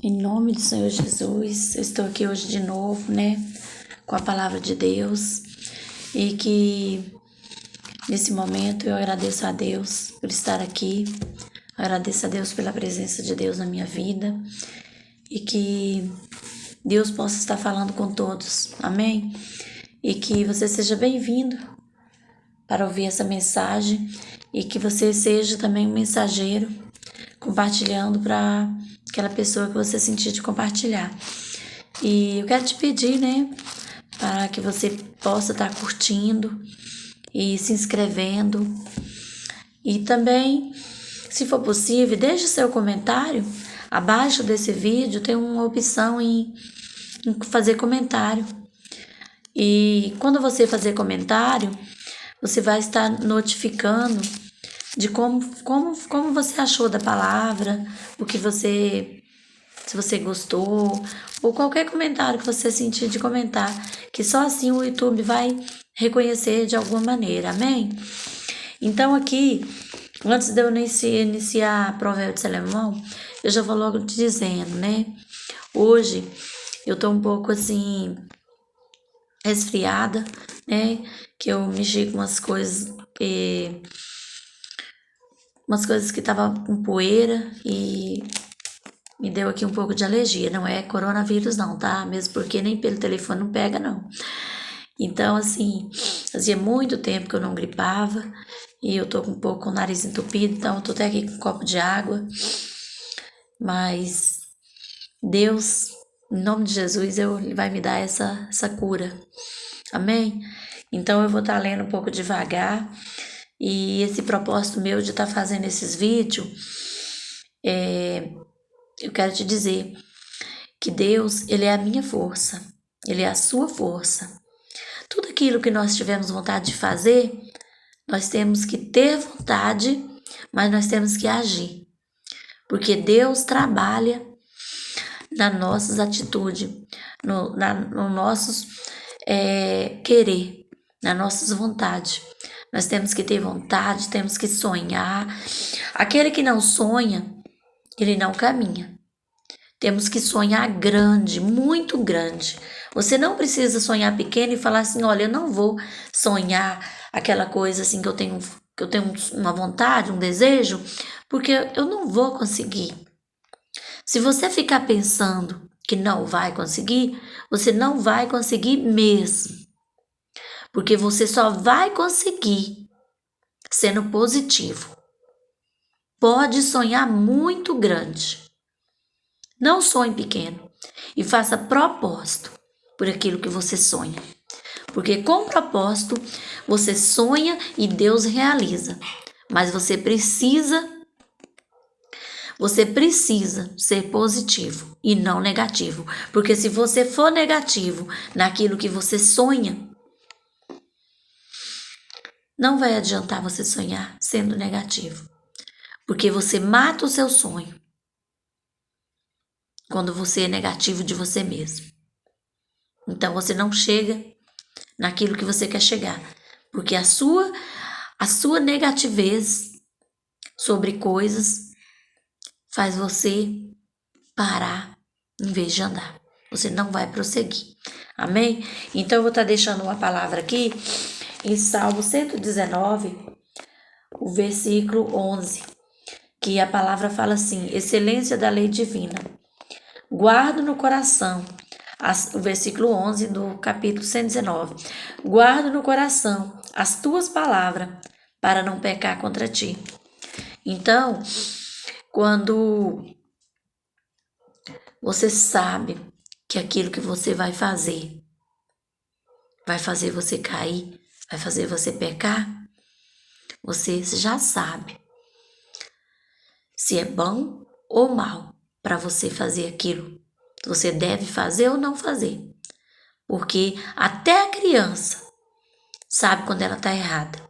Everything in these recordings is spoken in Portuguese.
Em nome do Senhor Jesus, eu estou aqui hoje de novo, com a palavra de Deus, e que nesse momento eu agradeço a Deus por estar aqui, agradeço a Deus pela presença de Deus na minha vida, e que Deus possa estar falando com todos, amém? E que você seja bem-vindo para ouvir essa mensagem, e que você seja também um mensageiro, compartilhando para aquela pessoa que você sentir de compartilhar. E eu quero te pedir, para que você possa estar curtindo e se inscrevendo. E também, se for possível, deixe seu comentário. Abaixo desse vídeo tem uma opção em fazer comentário. E quando você fazer comentário, você vai estar notificando de como você achou da palavra, se você gostou, ou qualquer comentário que você sentir de comentar, que só assim o YouTube vai reconhecer de alguma maneira, amém? Então aqui, antes de eu iniciar a Provérbios de Salomão, eu já vou logo te dizendo, hoje eu tô um pouco assim, resfriada, que eu mexi com umas coisas que estavam com poeira e me deu aqui um pouco de alergia. Não é coronavírus não, tá? Mesmo porque nem pelo telefone não pega não. Então assim, fazia muito tempo que eu não gripava e eu tô com um pouco com o nariz entupido, então eu tô até aqui com um copo de água. Mas Deus, em nome de Jesus, Ele vai me dar essa cura. Amém? Então eu vou estar lendo um pouco devagar. E esse propósito meu de estar fazendo esses vídeos, eu quero te dizer que Deus, Ele é a minha força, Ele é a sua força. Tudo aquilo que nós tivermos vontade de fazer, nós temos que ter vontade, mas nós temos que agir. Porque Deus trabalha nas nossas atitudes, no nossos querer, nas nossas vontades. Nós temos que ter vontade, temos que sonhar. Aquele que não sonha, ele não caminha. Temos que sonhar grande, muito grande. Você não precisa sonhar pequeno e falar assim, olha, eu não vou sonhar aquela coisa assim que eu tenho uma vontade, um desejo, porque eu não vou conseguir. Se você ficar pensando que não vai conseguir, você não vai conseguir mesmo. Porque você só vai conseguir sendo positivo. Pode sonhar muito grande. Não sonhe pequeno e faça propósito por aquilo que você sonha. Porque com propósito você sonha e Deus realiza. Mas você precisa ser positivo e não negativo. Porque se você for negativo naquilo que você sonha, não vai adiantar você sonhar sendo negativo. Porque você mata o seu sonho quando você é negativo de você mesmo. Então você não chega naquilo que você quer chegar. Porque a sua negativez sobre coisas faz você parar em vez de andar. Você não vai prosseguir. Amém? Então eu vou estar deixando uma palavra aqui em Salmo 119, o versículo 11, que a palavra fala assim, excelência da lei divina. Guardo no coração, o versículo 11 do capítulo 119. Guardo no coração as tuas palavras para não pecar contra ti. Então, quando você sabe que aquilo que você vai fazer você cair, vai fazer você pecar, você já sabe se é bom ou mal para você fazer aquilo. Você deve fazer ou não fazer. Porque até a criança sabe quando ela está errada.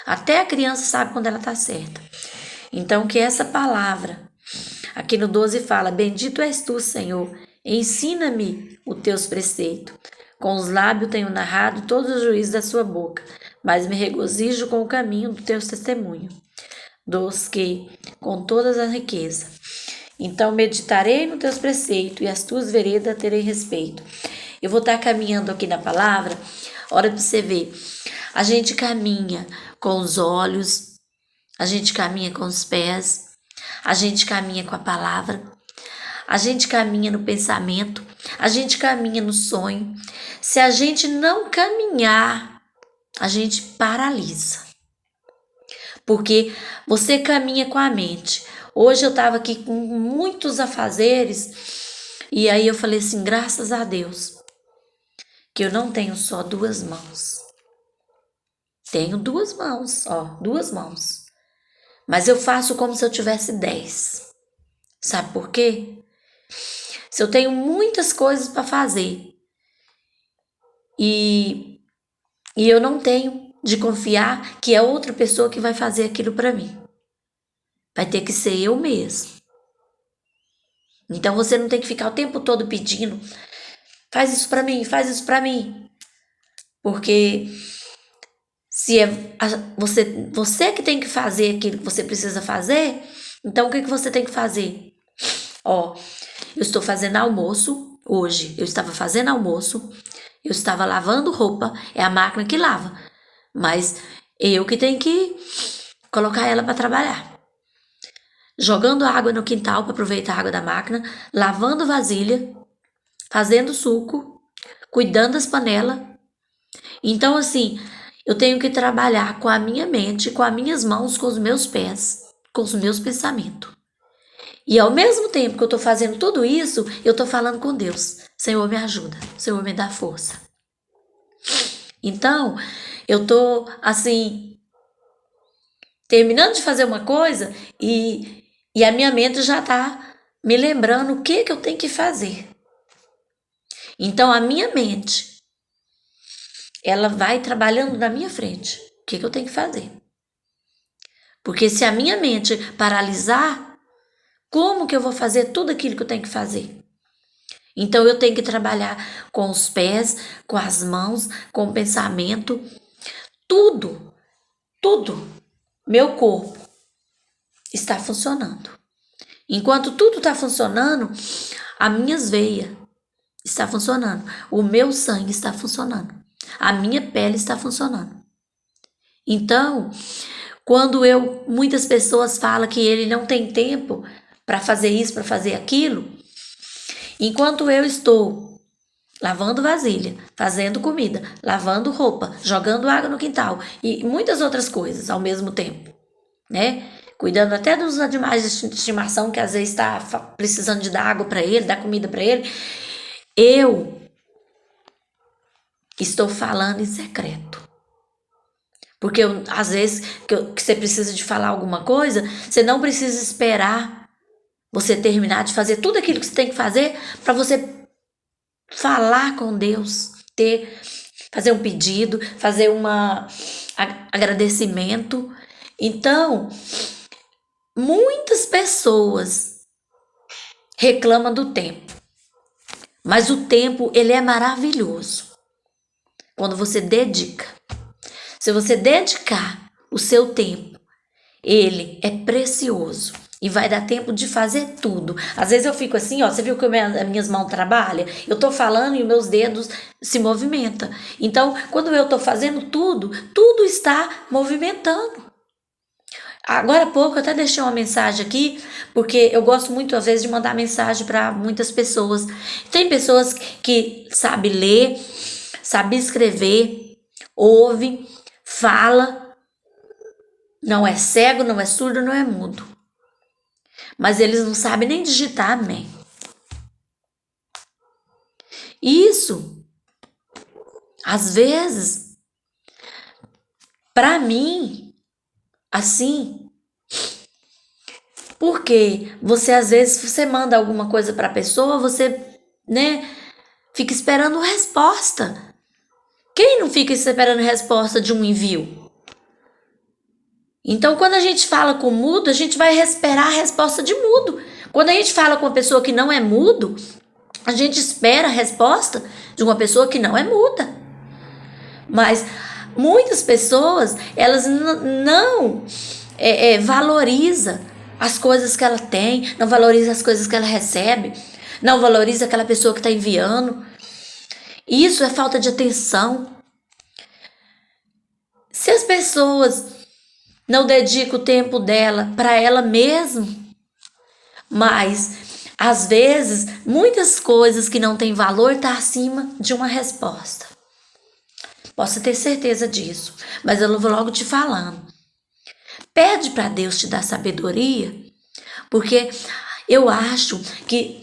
Até a criança sabe quando ela está certa. Então que essa palavra, aqui no 12 fala, bendito és tu, Senhor, ensina-me os teus preceitos. Com os lábios tenho narrado todos os juízos da sua boca, mas me regozijo com o caminho do teu testemunho, dos que com todas as riquezas. Então meditarei nos teus preceitos e as tuas veredas terei respeito. Eu vou estar caminhando aqui na palavra, hora de você ver. A gente caminha com os olhos, a gente caminha com os pés, a gente caminha com a palavra, a gente caminha no pensamento, a gente caminha no sonho. Se a gente não caminhar, a gente paralisa. Porque você caminha com a mente. Hoje eu estava aqui com muitos afazeres e aí eu falei assim, graças a Deus, que eu não tenho só 2 mãos. Tenho 2 mãos, ó, 2 mãos. Mas eu faço como se eu tivesse 10. Sabe por quê? Se eu tenho muitas coisas para fazer e eu não tenho de confiar que é outra pessoa que vai fazer aquilo para mim. Vai ter que ser eu mesmo. Então você não tem que ficar o tempo todo pedindo, faz isso para mim, faz isso para mim. Porque se é você que tem que fazer aquilo que você precisa fazer, então o que você tem que fazer? Ó, eu estou fazendo almoço hoje, eu estava fazendo almoço, eu estava lavando roupa, é a máquina que lava, mas eu que tenho que colocar ela para trabalhar. Jogando água no quintal para aproveitar a água da máquina, lavando vasilha, fazendo suco, cuidando das panelas. Então, assim, eu tenho que trabalhar com a minha mente, com as minhas mãos, com os meus pés, com os meus pensamentos. E ao mesmo tempo que eu estou fazendo tudo isso, eu estou falando com Deus. Senhor, me ajuda. Senhor, me dá força. Então, eu estou, assim, terminando de fazer uma coisa e a minha mente já está me lembrando o que eu tenho que fazer. Então, a minha mente, ela vai trabalhando na minha frente. O que eu tenho que fazer? Porque se a minha mente paralisar, como que eu vou fazer tudo aquilo que eu tenho que fazer? Então, eu tenho que trabalhar com os pés, com as mãos, com o pensamento, tudo, meu corpo está funcionando. Enquanto tudo está funcionando, as minhas veias estão funcionando, o meu sangue está funcionando, a minha pele está funcionando. Então, quando muitas pessoas falam que ele não tem tempo para fazer isso, para fazer aquilo, enquanto eu estou lavando vasilha, fazendo comida, lavando roupa, jogando água no quintal e muitas outras coisas ao mesmo tempo, né? Cuidando até dos animais de estimação que às vezes está precisando de dar água para ele, dar comida para ele, eu estou falando em secreto. Porque às vezes que você precisa de falar alguma coisa, você não precisa esperar você terminar de fazer tudo aquilo que você tem que fazer para você falar com Deus, fazer um pedido, fazer agradecimento. Então, muitas pessoas reclamam do tempo, mas o tempo ele é maravilhoso quando você dedica. Se você dedicar o seu tempo, ele é precioso e vai dar tempo de fazer tudo. Às vezes eu fico assim, ó, você viu que as minhas mãos trabalham? Eu tô falando e os meus dedos se movimentam. Então, quando eu tô fazendo tudo está movimentando. Agora há pouco eu até deixei uma mensagem aqui, porque eu gosto muito às vezes de mandar mensagem para muitas pessoas. Tem pessoas que sabem ler, sabem escrever, ouve, fala, não é cego, não é surdo, não é mudo. Mas eles não sabem nem digitar amém. Isso, às vezes, para mim, assim, porque às vezes você manda alguma coisa para a pessoa, você, né, fica esperando resposta. Quem não fica esperando resposta de um envio? Então, quando a gente fala com mudo, a gente vai esperar a resposta de mudo. Quando a gente fala com uma pessoa que não é mudo, a gente espera a resposta de uma pessoa que não é muda. Mas muitas pessoas, elas não valorizam as coisas que ela tem, não valoriza as coisas que ela recebe, não valoriza aquela pessoa que está enviando. Isso é falta de atenção. Se as pessoas não dedicam o tempo dela para ela mesma, mas às vezes muitas coisas que não têm valor estão acima de uma resposta. Posso ter certeza disso, mas eu vou logo te falando. Pede para Deus te dar sabedoria, porque eu acho que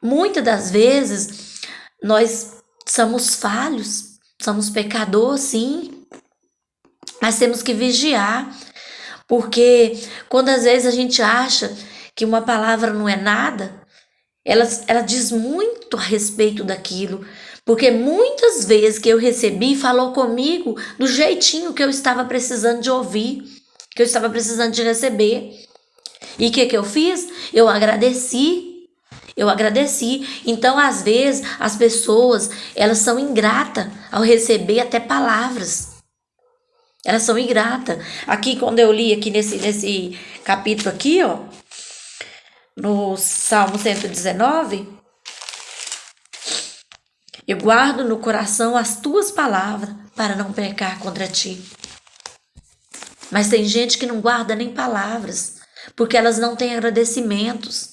muitas das vezes nós somos falhos, somos pecadores, sim, mas temos que vigiar, porque quando às vezes a gente acha que uma palavra não é nada, ela diz muito a respeito daquilo, porque muitas vezes que eu recebi, falou comigo do jeitinho que eu estava precisando de ouvir, que eu estava precisando de receber. E o que eu fiz? Eu agradeci. Então, às vezes, as pessoas, elas são ingratas ao receber até palavras. Elas são ingratas. Aqui, quando eu li aqui nesse capítulo aqui, ó, no Salmo 119, eu guardo no coração as tuas palavras para não pecar contra ti. Mas tem gente que não guarda nem palavras, porque elas não têm agradecimentos.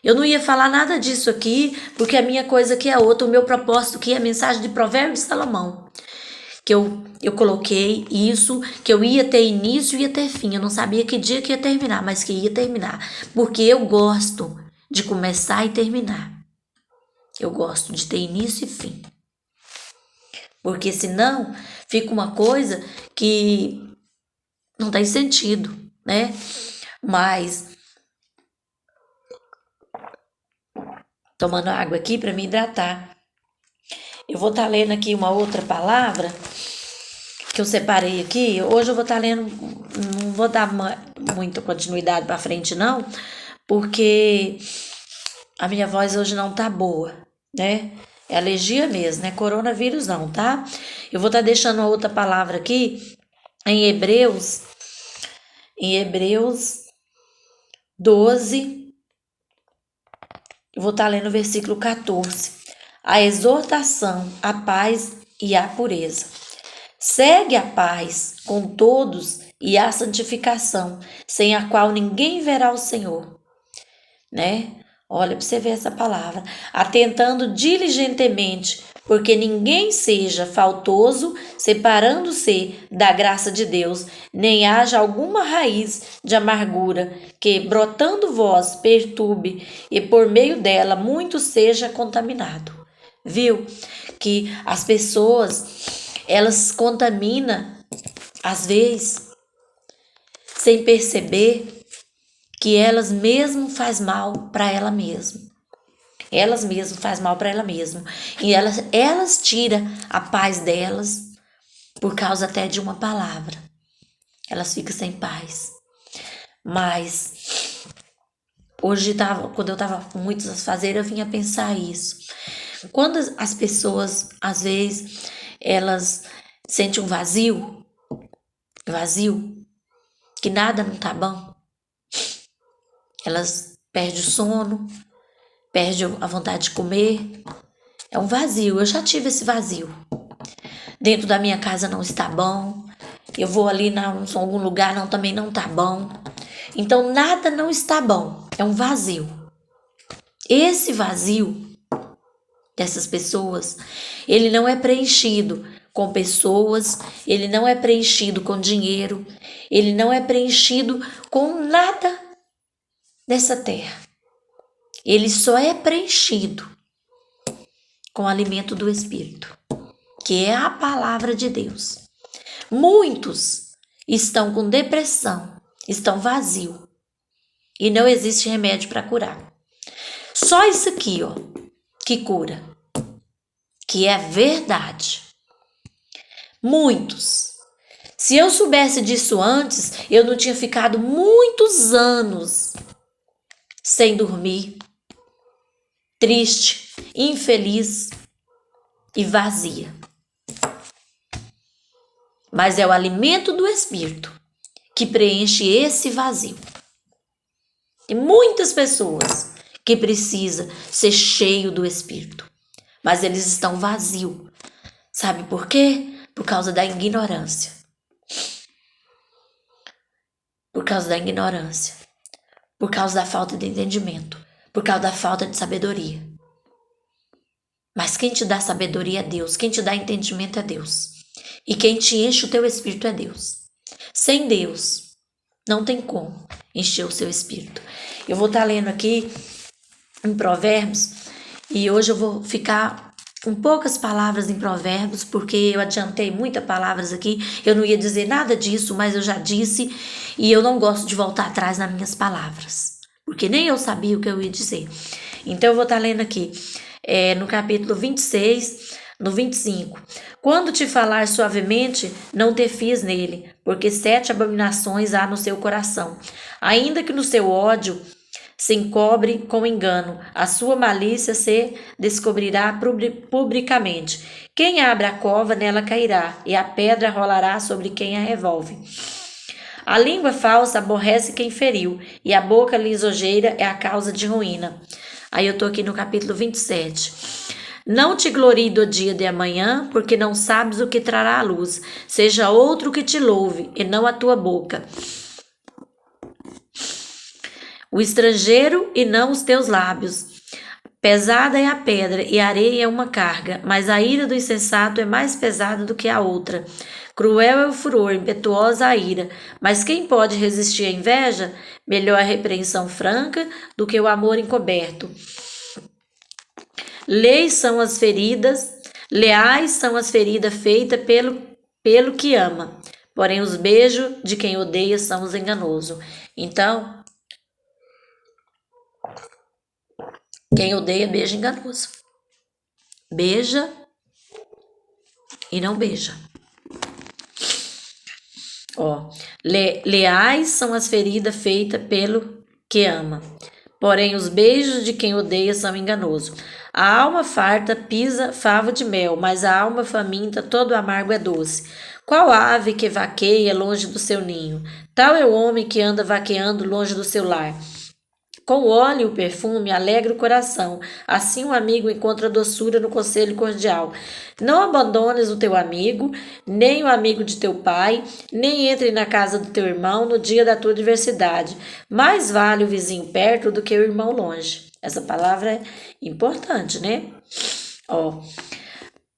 Eu não ia falar nada disso aqui, porque a minha coisa aqui é outra, o meu propósito aqui é a mensagem de Provérbios de Salomão. Que eu coloquei isso, que eu ia ter início e ia ter fim. Eu não sabia que dia que ia terminar, mas que ia terminar. Porque eu gosto de começar e terminar. Eu gosto de ter início e fim. Porque senão fica uma coisa que não tem sentido, né? Mas tomando água aqui para me hidratar. Eu vou estar lendo aqui uma outra palavra que eu separei aqui. Hoje eu vou estar lendo, não vou dar muita continuidade para frente não, porque a minha voz hoje não tá boa, né? É alergia mesmo, né? Coronavírus não, tá? Eu vou estar deixando uma outra palavra aqui em Hebreus 12. Eu vou estar lendo o versículo 14. A exortação, a paz e a pureza. Segue a paz com todos e a santificação, sem a qual ninguém verá o Senhor. Né? Olha para você ver essa palavra. Atentando diligentemente, porque ninguém seja faltoso, separando-se da graça de Deus, nem haja alguma raiz de amargura, que, brotando vós, perturbe, e por meio dela muito seja contaminado. Viu? Que as pessoas, elas contaminam, às vezes, sem perceber que elas mesmo faz mal para ela mesma. Elas mesmas faz mal para ela mesma. E elas tiram a paz delas por causa até de uma palavra. Elas ficam sem paz. Mas hoje, quando eu estava com muitos a fazer, eu vinha pensar isso. Quando as pessoas, às vezes, elas sentem um vazio, que nada não tá bom, elas perdem o sono, perdem a vontade de comer, é um vazio. Eu já tive esse vazio. Dentro da minha casa não está bom, eu vou ali em algum lugar, também não tá bom. Então nada não está bom, é um vazio. Esse vazio dessas pessoas, ele não é preenchido com pessoas, ele não é preenchido com dinheiro, ele não é preenchido com nada dessa terra. Ele só é preenchido com o alimento do Espírito, que é a palavra de Deus. Muitos estão com depressão, estão vazios e não existe remédio para curar. Só isso aqui, ó, que cura, que é verdade. Muitos. Se eu soubesse disso antes, eu não tinha ficado muitos anos sem dormir, triste, infeliz e vazia. Mas é o alimento do Espírito que preenche esse vazio. Tem muitas pessoas que precisam ser cheio do Espírito, mas eles estão vazios. Sabe por quê? Por causa da ignorância. Por causa da ignorância. Por causa da falta de entendimento. Por causa da falta de sabedoria. Mas quem te dá sabedoria é Deus. Quem te dá entendimento é Deus. E quem te enche o teu espírito é Deus. Sem Deus, não tem como encher o seu espírito. Eu vou estar lendo aqui em Provérbios. E hoje eu vou ficar com poucas palavras em Provérbios, porque eu adiantei muitas palavras aqui. Eu não ia dizer nada disso, mas eu já disse. E eu não gosto de voltar atrás nas minhas palavras, porque nem eu sabia o que eu ia dizer. Então eu vou estar lendo aqui, no capítulo 26, no 25. Quando te falar suavemente, não te fies nele, porque 7 abominações há no seu coração. Ainda que no seu ódio se encobre com engano, a sua malícia se descobrirá publicamente. Quem abre a cova, nela cairá, e a pedra rolará sobre quem a revolve. A língua falsa aborrece quem feriu, e a boca lisonjeira é a causa de ruína. Aí eu tô aqui no capítulo 27. Não te glorie do dia de amanhã, porque não sabes o que trará a luz. Seja outro que te louve, e não a tua boca. O estrangeiro e não os teus lábios. Pesada é a pedra e a areia é uma carga, mas a ira do insensato é mais pesada do que a outra. Cruel é o furor, impetuosa a ira, mas quem pode resistir à inveja? Melhor a repreensão franca do que o amor encoberto. Leais são as feridas feitas pelo que ama, porém os beijos de quem odeia são os enganosos. Então, quem odeia beija enganoso. Beija e não beija. Leais são as feridas feitas pelo que ama, porém os beijos de quem odeia são enganosos. A alma farta pisa favo de mel, mas a alma faminta todo amargo é doce. Qual ave que vaqueia longe do seu ninho? Tal é o homem que anda vaqueando longe do seu lar. Com o óleo e o perfume alegra o coração, assim um amigo encontra doçura no conselho cordial. Não abandones o teu amigo, nem o amigo de teu pai, nem entre na casa do teu irmão no dia da tua adversidade. Mais vale o vizinho perto do que o irmão longe. Essa palavra é importante, né?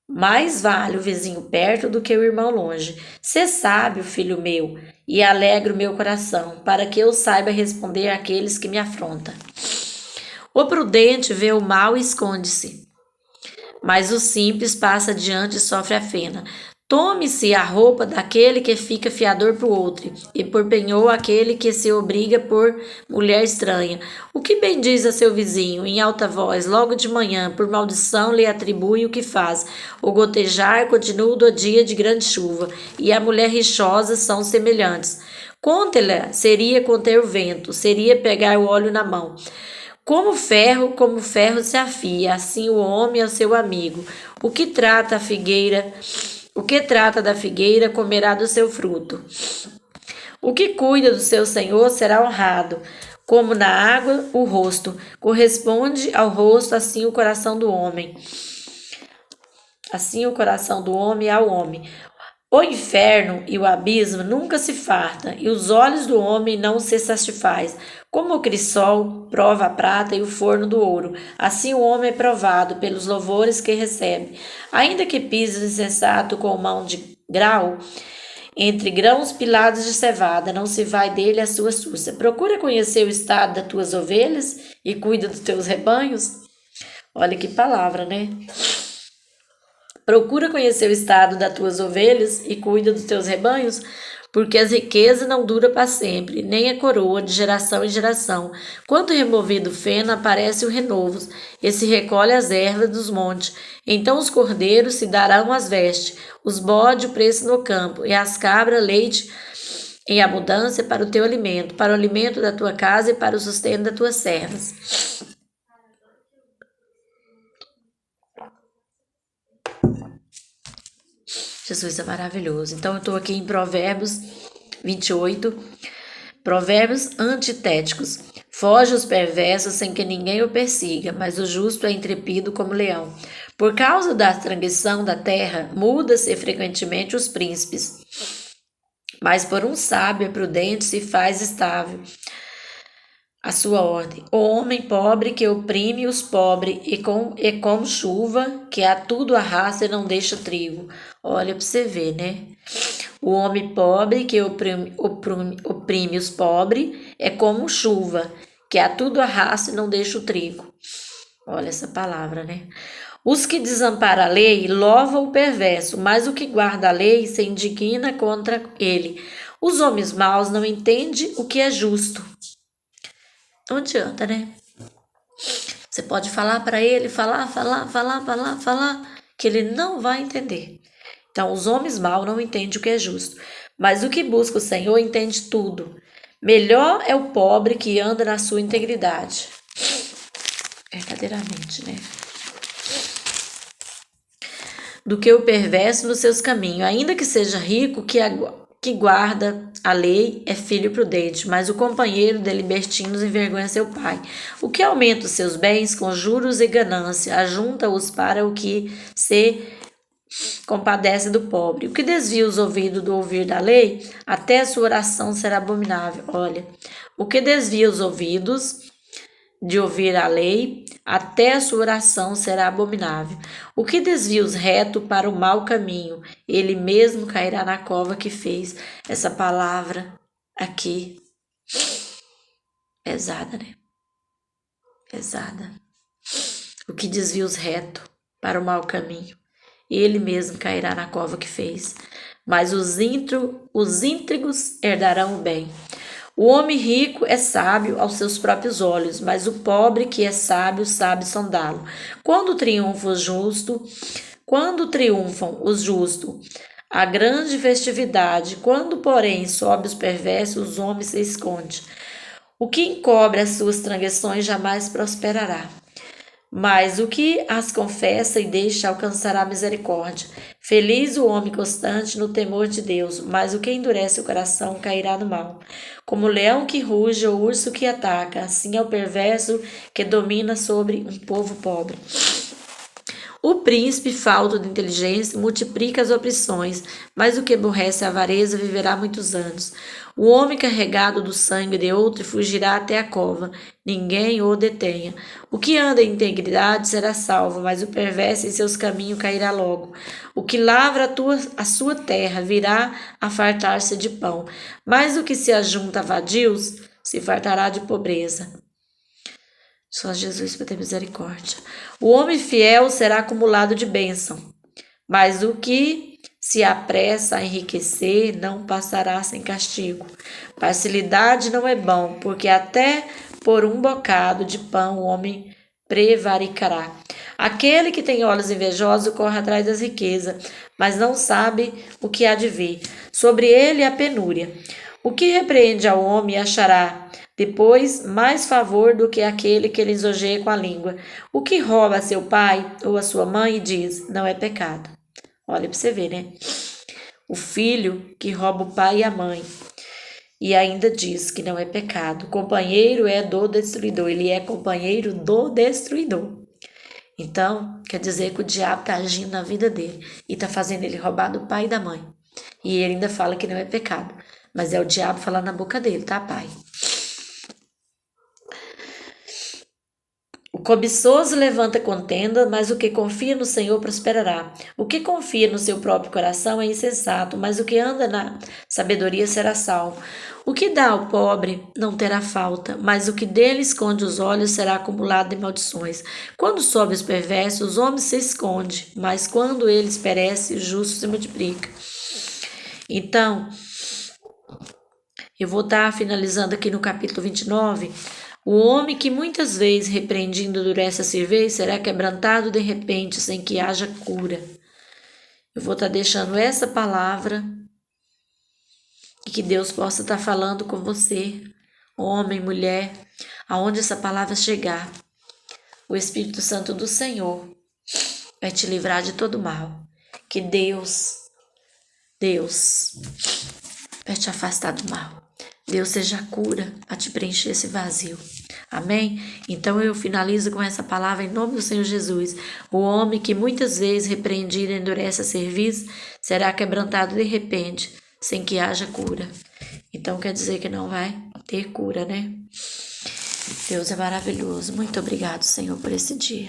Mais vale o vizinho perto do que o irmão longe. Sê sábio, filho meu, e alegra o meu coração, para que eu saiba responder àqueles que me afrontam. O prudente vê o mal e esconde-se, mas o simples passa adiante e sofre a pena. Tome-se a roupa daquele que fica fiador para o outro, e por penhor aquele que se obriga por mulher estranha. O que bem diz a seu vizinho, em alta voz, logo de manhã, por maldição lhe atribui o que faz. O gotejar continua do dia de grande chuva, e a mulher rixosa são semelhantes. Conte-la seria conter o vento, seria pegar o óleo na mão. Como ferro se afia, assim o homem é o seu amigo. O que trata da figueira comerá do seu fruto. O que cuida do seu senhor será honrado. Como na água o rosto, corresponde ao rosto, assim o coração do homem. Assim o coração do homem ao homem. O inferno e o abismo nunca se fartam, e os olhos do homem não se satisfaz. Como o crisol prova a prata e o forno do ouro, assim o homem é provado pelos louvores que recebe. Ainda que pise o insensato com mão de grau, entre grãos pilados de cevada, não se vai dele a sua suça. Procura conhecer o estado das tuas ovelhas e cuida dos teus rebanhos. Olha que palavra, né? Procura conhecer o estado das tuas ovelhas e cuida dos teus rebanhos, porque as riquezas não duram para sempre, nem a coroa de geração em geração. Quando removido o feno, aparece o renovo, e se recolhe as ervas dos montes. Então os cordeiros se darão as vestes, os bodes o preço no campo, e as cabras leite em abundância para o teu alimento, para o alimento da tua casa e para o sustento das tuas servas. Jesus é maravilhoso. Então eu estou aqui em Provérbios 28, provérbios antitéticos. Foge os perversos sem que ninguém o persiga, mas o justo é intrepido como leão. Por causa da transgressão da terra, muda-se frequentemente os príncipes, mas por um sábio e prudente se faz estável a sua ordem. O homem pobre que oprime os pobres e como chuva que a tudo arrasta e não deixa trigo. Olha para você ver, né? O homem pobre que oprime os pobres é como chuva que a tudo arrasta e não deixa o trigo. Olha essa palavra, né? Os que desamparam a lei louvam o perverso, mas o que guarda a lei se indigna contra ele. Os homens maus não entendem o que é justo. Não adianta, né? Você pode falar para ele, falar, que ele não vai entender. Então, os homens maus não entendem o que é justo, mas o que busca o Senhor entende tudo. Melhor é o pobre que anda na sua integridade. Verdadeiramente, né? Do que o perverso nos seus caminhos. Ainda que seja rico, que guarda a lei é filho prudente, mas o companheiro de libertinos envergonha seu pai. O que aumenta os seus bens com juros e ganância, ajunta-os para o que se compadece do pobre. O que desvia os ouvidos do ouvir da lei, até a sua oração será abominável. Olha, o que desvia os ouvidos de ouvir a lei, até a sua oração será abominável. O que desvia os retos para o mau caminho, ele mesmo cairá na cova que fez. Essa palavra aqui, pesada, né? Pesada. O que desvia os retos para o mau caminho, ele mesmo cairá na cova que fez. Mas os íntegros herdarão o bem. O homem rico é sábio aos seus próprios olhos, mas o pobre que é sábio sabe sondá-lo. Quando triunfam os justos, a grande festividade, quando, porém, sobe os perversos, os homens se escondem. O que encobre as suas transgressões jamais prosperará, mas o que as confessa e deixa alcançará misericórdia. Feliz o homem constante no temor de Deus, mas o que endurece o coração cairá no mal. Como o leão que ruge ou urso que ataca, assim é o perverso que domina sobre um povo pobre. O príncipe, falto de inteligência, multiplica as opressões, mas o que aborrece a avareza viverá muitos anos. O homem carregado do sangue de outro fugirá até a cova, ninguém o detenha. O que anda em integridade será salvo, mas o perverso em seus caminhos cairá logo. O que lavra a sua terra virá a fartar-se de pão, mas o que se ajunta a vadios se fartará de pobreza. Só Jesus para ter misericórdia. O homem fiel será acumulado de bênção, mas o que se apressa a enriquecer não passará sem castigo. Parcialidade não é bom, porque até por um bocado de pão o homem prevaricará. Aquele que tem olhos invejosos corre atrás das riquezas, mas não sabe o que há de vir. Sobre ele a penúria. O que repreende ao homem achará depois mais favor do que aquele que lisonjeia com a língua. O que rouba a seu pai ou a sua mãe e diz, não é pecado. Olha para você ver, né? O filho que rouba o pai e a mãe e ainda diz que não é pecado. O companheiro é do destruidor, ele é companheiro do destruidor. Então, quer dizer que o diabo está agindo na vida dele e está fazendo ele roubar do pai e da mãe. E ele ainda fala que não é pecado, mas é o diabo falando na boca dele, tá, pai? O cobiçoso levanta contenda, mas o que confia no Senhor prosperará. O que confia no seu próprio coração é insensato, mas o que anda na sabedoria será salvo. O que dá ao pobre não terá falta, mas o que dele esconde os olhos será acumulado de maldições. Quando sobe os perversos, os homens se escondem, mas quando eles perecem, o justo se multiplica. Então, eu vou estar finalizando aqui no capítulo 29. O homem que muitas vezes repreendido endurece a cerveja será quebrantado de repente, sem que haja cura. Eu vou estar deixando essa palavra e que Deus possa estar falando com você, homem, mulher, aonde essa palavra chegar. O Espírito Santo do Senhor vai te livrar de todo mal. Que Deus vai te afastar do mal. Deus seja a cura para te preencher esse vazio. Amém? Então eu finalizo com essa palavra em nome do Senhor Jesus. O homem que muitas vezes repreendido endurece a cerviz será quebrantado de repente, sem que haja cura. Então quer dizer que não vai ter cura, né? Deus é maravilhoso. Muito obrigado, Senhor, por esse dia.